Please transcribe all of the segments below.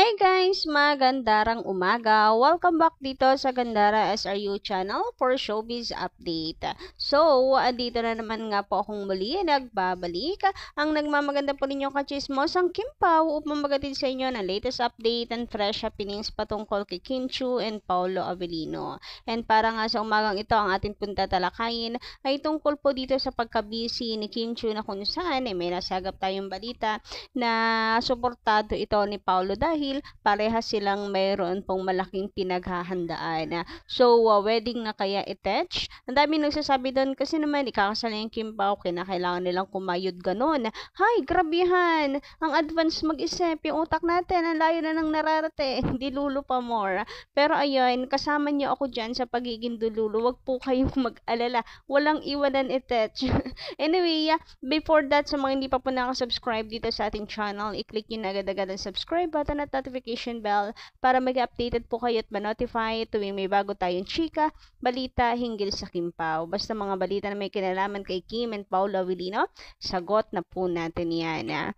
Hey guys! Magandang umaga! Welcome back dito sa Gandara SRU channel for Showbiz Update. So, andito na naman nga po akong muli nagbabalik. Ang nagmamaganda po ninyong kachismosang Kim Pao upang magatid sa inyo ng latest update and fresh happenings patungkol kay Kim Chiu and Paolo Avellino. And para nga sa umagang ito, ang ating punta talakayin ay tungkol po dito sa pagkabisi ni Kim Chiu na kung saan may nasagap tayong balita na suportado ito ni Paolo dahil parehas silang mayroon pong malaking pinaghahandaan. So, wedding na kaya itech? Ang dami nagsasabi doon kasi naman ikakasal yung Kim Pao, kinakailangan nilang kumayod ganon. Hay, grabihan! Ang advance mag-isip, yung utak natin, ang layo na nang nararating, dilulu pa more. Pero ayun, kasama niyo ako dyan sa pagiging dululu, wag po kayong mag-alala, walang iwanan itech. Anyway, before that, sa mga hindi pa po nakasubscribe dito sa ating channel, i-click nyo na agad-agad ang subscribe button at notification bell para mag-updated po kayo at ma-notify tuwing may bago tayong chika, balita hinggil sa Kim Pao. Basta mga balita na may kinalaman kay Kim and Paolo Avellino, sagot na po natin yan.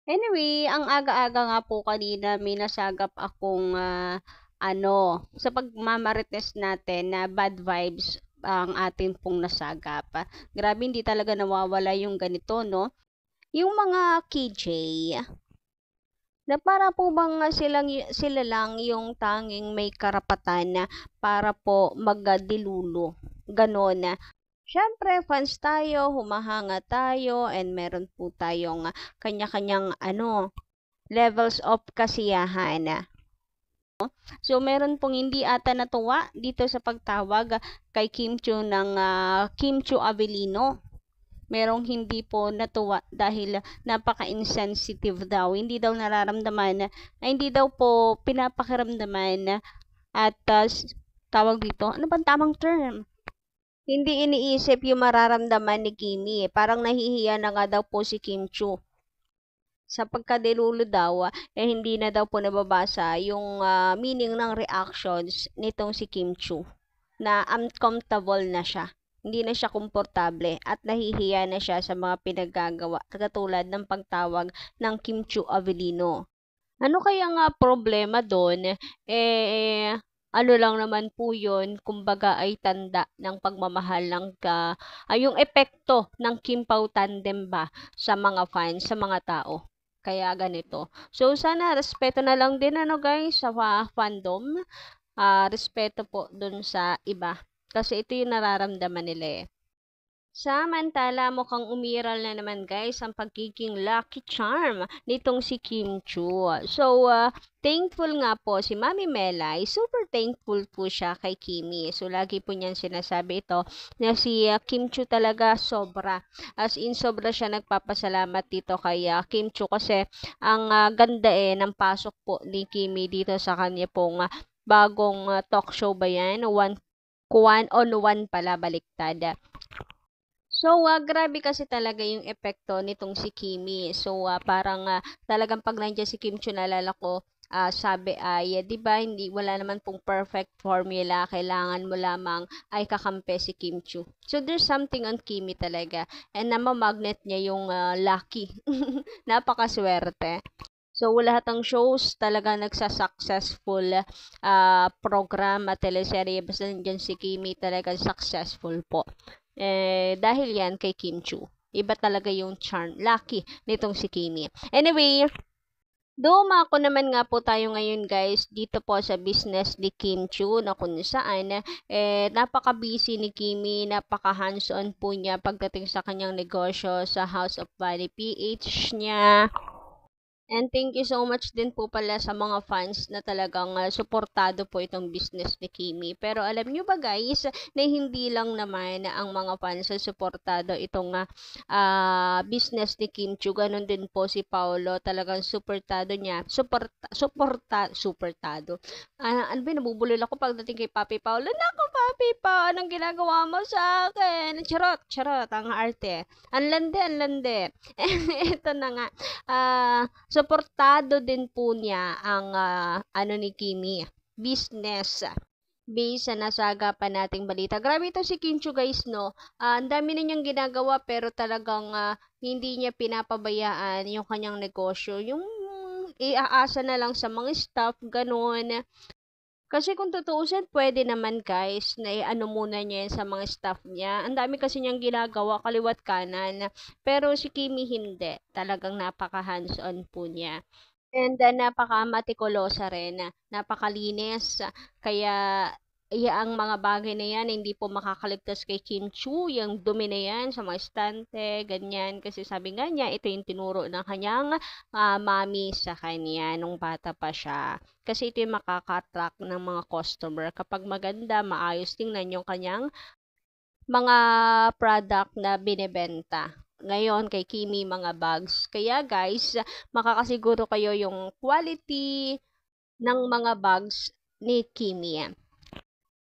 Anyway, ang aga-aga nga po kanina may nasagap akong sa pagmamarites natin na bad vibes ang ating pong nasagap. Grabe, hindi talaga nawawala yung ganito, no? Yung mga KJ, na para po bang sila lang yung tanging may karapatan na para po magdilulo. Ganon na. Siyempre, fans tayo, humahanga tayo, and meron po tayong kanya-kanyang levels of kasiyahan. So, meron pong hindi ata natuwa dito sa pagtawag kay Kim Chiu ng Kim Chiu Avellino. Merong hindi po natuwa dahil napaka-insensitive daw. Hindi daw nararamdaman, hindi daw po pinapakiramdaman at tawag dito, ano bang tamang term? Hindi iniisip yung mararamdaman ni Kimi. Parang nahihiya na nga daw po si Kim Chiu. Sa pagkadilulo daw, hindi na daw po nababasa yung meaning ng reactions nitong si Kim Chiu. Na uncomfortable na siya. Hindi na siya komportable at nahihiya na siya sa mga pinagagawa katulad ng pagtawag ng Kim Chiu Avellino. Ano kaya nga problema doon? Ano lang naman po yun, kumbaga ay tanda ng pagmamahal ng yung epekto ng Kim Pao tandem ba sa mga fans, sa mga tao. Kaya ganito. So, sana respeto na lang din guys sa fandom. Respeto po dun sa iba. Kasi ito yung nararamdaman nila Samantala, mukhang umiral na naman guys ang pagiging lucky charm nitong si Kim Chiu. So, thankful nga po si Mami Melay. Super thankful po siya kay Kimi. So, lagi po niyan sinasabi ito na si Kim Chiu talaga sobra. As in, sobra siya nagpapasalamat dito kay Kim Chiu kasi ang ganda ng pasok po ni Kimi dito sa kanya pong bagong talk show ba yan? One-on-one pala, baliktad. So, grabe kasi talaga yung epekto nitong si Kimi. So, parang talagang pag nandiyan si Kim Chiu, nalala ko, sabi ay, di ba, wala naman pong perfect formula. Kailangan mo lamang ay kakampi si Kim Chiu. So, there's something on Kimi talaga. And namamagnet niya yung lucky. Napakaswerte. So, lahat ng shows talaga nagsa-successful program at teleserye. Basta nandiyan si Kimi talaga successful po. Dahil yan kay Kim Chiu. Iba talaga yung charm, lucky nitong si Kimi. Anyway, dumako naman nga po tayo ngayon guys dito po sa business ni Kim Chiu na kung saan napaka-busy ni Kimi, napaka-hands-on po niya pagdating sa kanyang negosyo sa House of Valley PH niya. And thank you so much din po pala sa mga fans na talagang suportado po itong business ni Kimi. Pero alam nyo ba guys, na hindi lang naman ang mga fans na suportado itong business ni Kim Chiu. Ganon din po si Paolo. Talagang suportado niya. Suportado. Ano ba, nabubulol ako pagdating kay Papi Paolo. Naku Papi Pa, anong ginagawa mo sa akin? Charot, ang arte. Ang lande. Ito na nga. Suportado din po niya ang ni Kimi, business based sa nasagapan nating balita. Grabe ito si Kim Chiu guys, no? Ang dami na niyang ginagawa pero talagang hindi niya pinapabayaan yung kanyang negosyo. Yung iaasa na lang sa mga staff, ganun. Kasi kung tutuusin, pwede naman guys na i-ano muna niya yan sa mga staff niya. Ang dami kasi niyang ginagawa kaliwat kanan. Pero si Kimi hindi. Talagang napaka hands-on po niya. And napaka-matikulosa rin, napakalinis. Kaya ang mga bagay na yan, hindi po makakaligtas kay Kim Chu, yung dumi na yan sa mga estante, ganyan. Kasi sabi nga niya, ito yung tinuro ng kanyang mami sa kanya nung bata pa siya. Kasi ito yung makaka-attract ng mga customer. Kapag maganda, maayos tingnan yung kanyang mga product na binebenta. Ngayon, kay Kimi, mga bags. Kaya guys, makakasiguro kayo yung quality ng mga bags ni Kimi.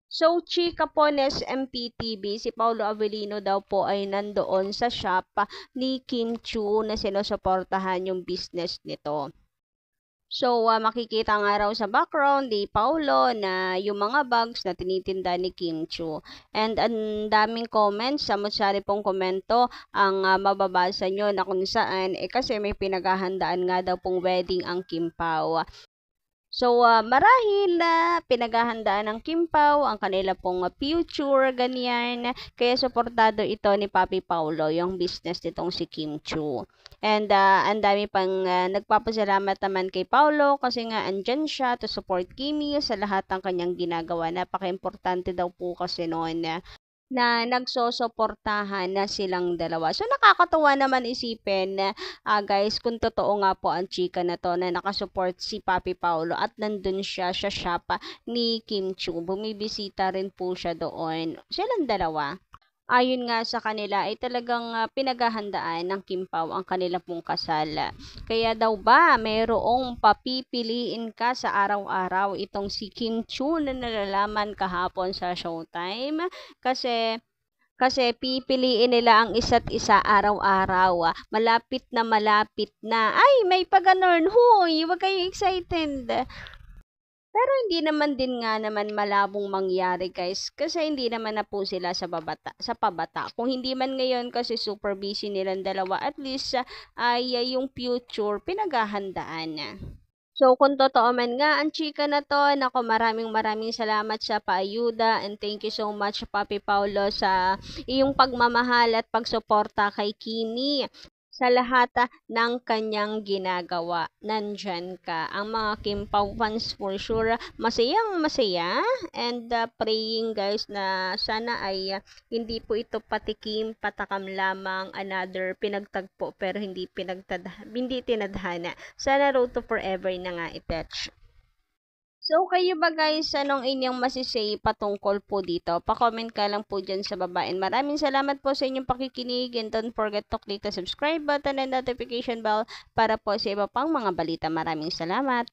So, chika po ng MPTV, si Paulo Avellino daw po ay nandoon sa shop ni Kim Chu na sinusuportahan yung business nito. So, makikita nga raw sa background ni Paulo na yung mga bags na tinitinda ni Kim Chu. And ang daming comments, samot-sari pong komento ang mababasa nyo na kung saan, kasi may pinaghahandaan nga daw pong wedding ang Kim Pao. So, marahil pinaghahandaan ng Kim Pao ang kanila pong future, ganyan. Kaya suportado ito ni Papi Paulo, yung business nitong si Kim Chu. And ang dami pang nagpapasalamat naman kay Paulo kasi nga andyan siya to support Kimi sa lahat ng kanyang ginagawa. Napaka-importante daw po kasi noon na nagsosuportahan na silang dalawa. So, nakakatuwa naman isipin, guys, kung totoo nga po ang chika na to na nakasupport si Papi Paulo at nandun siya sa shop ni Kim Chu. Bumibisita rin po siya doon. Silang dalawa. Ayon nga sa kanila ay talagang pinaghahandaan ng Kim Pao ang kanila pong kasal. Kaya daw ba mayroong papipiliin ka sa araw-araw itong si Kim Chu na nalalaman kahapon sa Showtime? Kasi pipiliin nila ang isa't isa araw-araw. Malapit na. Ay, may pag-ganon. Huy, huwag kayo excited. Pero hindi naman din nga naman malabong mangyari guys kasi hindi naman na po sila sa pabata. Kung hindi man ngayon kasi super busy nilang dalawa, at least ay yung future pinaghahandaan na. So, kung totoo man nga ang chika na to, nako maraming salamat sa paayuda and thank you so much Papi Paulo sa iyong pagmamahal at pagsuporta kay Kimi. Sa lahat ng kanyang ginagawa, nandyan ka. Ang mga Kim Pao fans for sure, masayang masaya and praying guys na sana ay hindi po ito patikim, patakam lamang, another pinagtagpo pero hindi tinadhana. Sana road to forever na nga itouch. So, kayo ba guys, anong inyong masisay patungkol po dito? Pa-comment ka lang po dyan sa baba. And maraming salamat po sa inyong pakikinig. And don't forget to click the subscribe button and notification bell para po sa iba pang mga balita. Maraming salamat.